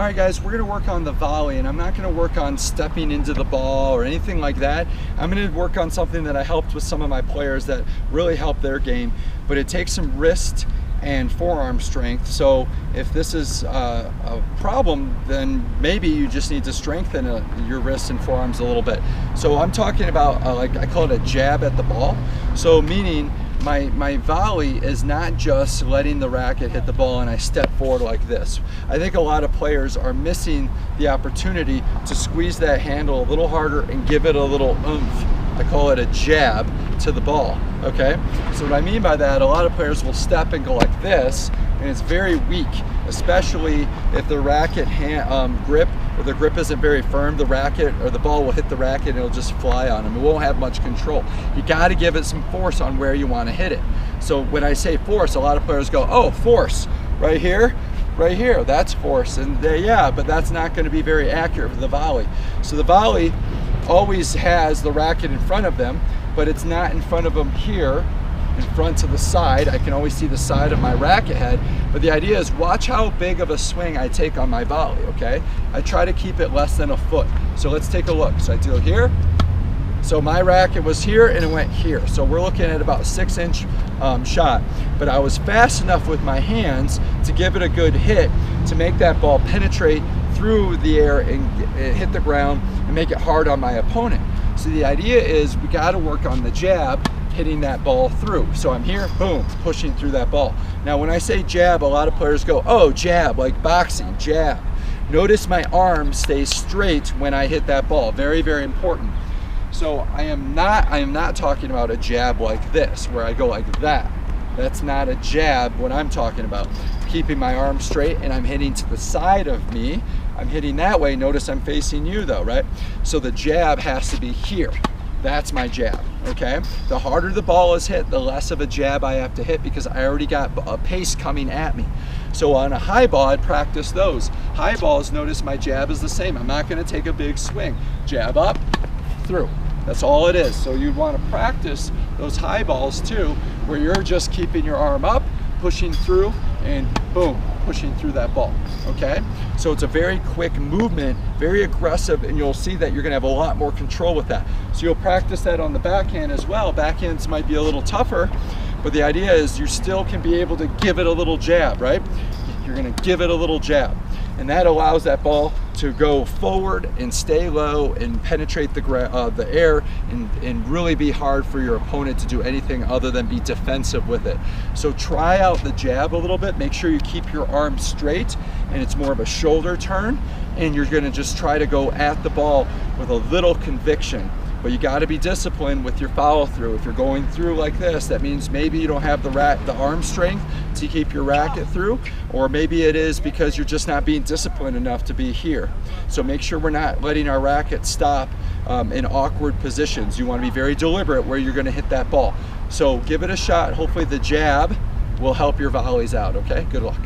All right guys, we're gonna work on the volley, and I'm not gonna work on stepping into the ball or anything like that. I'm gonna work on something that I helped with some of my players that really helped their game, but it takes some wrist and forearm strength. So if this is a problem, then maybe you just need to strengthen your wrists and forearms a little bit. So I'm talking about like I call it a jab at the ball. So meaning my volley is not just letting the racket hit the ball and I step forward like this. I think a lot of players are missing the opportunity to squeeze that handle a little harder and give it a little oomph. I call it a jab to the ball, okay? So what I mean by that, a lot of players will step and go like this, and it's very weak, especially if the racket grip, or the grip isn't very firm, the racket or the ball will hit the racket and it'll just fly on them. It won't have much control. You gotta give it some force on where you wanna hit it. So when I say force, a lot of players go, oh, force, right here, that's force. And yeah, but that's not gonna be very accurate for the volley. So the volley always has the racket in front of them, but it's not in front of them here, in front to the side. I can always see the side of my racket head, but the idea is watch how big of a swing I take on my volley, okay? I try to keep it less than a foot. So let's take a look. So I do here. So my racket was here and it went here. So we're looking at about a 6-inch shot, but I was fast enough with my hands to give it a good hit to make that ball penetrate through the air and hit the ground and make it hard on my opponent. So the idea is we got to work on the jab, hitting that ball through. So I'm here, boom, pushing through that ball. Now when I say jab, a lot of players go, oh, jab, like boxing, jab. Notice my arm stays straight when I hit that ball. Very, very important. So I am not talking about a jab like this, where I go like that. That's not a jab what I'm talking about. Keeping my arm straight and I'm hitting to the side of me. I'm hitting that way. Notice I'm facing you though, right? So the jab has to be here. That's my jab, okay? The harder the ball is hit, the less of a jab I have to hit because I already got a pace coming at me. So on a high ball, I'd practice those. High balls, notice my jab is the same. I'm not gonna take a big swing. Jab up, through. That's all it is. So you want to practice those high balls too, where you're just keeping your arm up, pushing through, and boom, pushing through that ball, okay? So it's a very quick movement, very aggressive, and you'll see that you're gonna have a lot more control with that. So you'll practice that on the backhand as well. Backhands might be a little tougher, but the idea is you still can be able to give it a little jab, right? You're gonna give it a little jab. And that allows that ball to go forward and stay low and penetrate the air and really be hard for your opponent to do anything other than be defensive with it. So try out the jab a little bit. Make sure you keep your arm straight and it's more of a shoulder turn, and you're gonna just try to go at the ball with a little conviction. But you got to be disciplined with your follow through. If you're going through like this, that means maybe you don't have the arm strength to keep your racket through, or maybe it is because you're just not being disciplined enough to be here. So make sure we're not letting our racket stop in awkward positions. You want to be very deliberate where you're going to hit that ball. So give it a shot. Hopefully the jab will help your volleys out, okay? Good luck.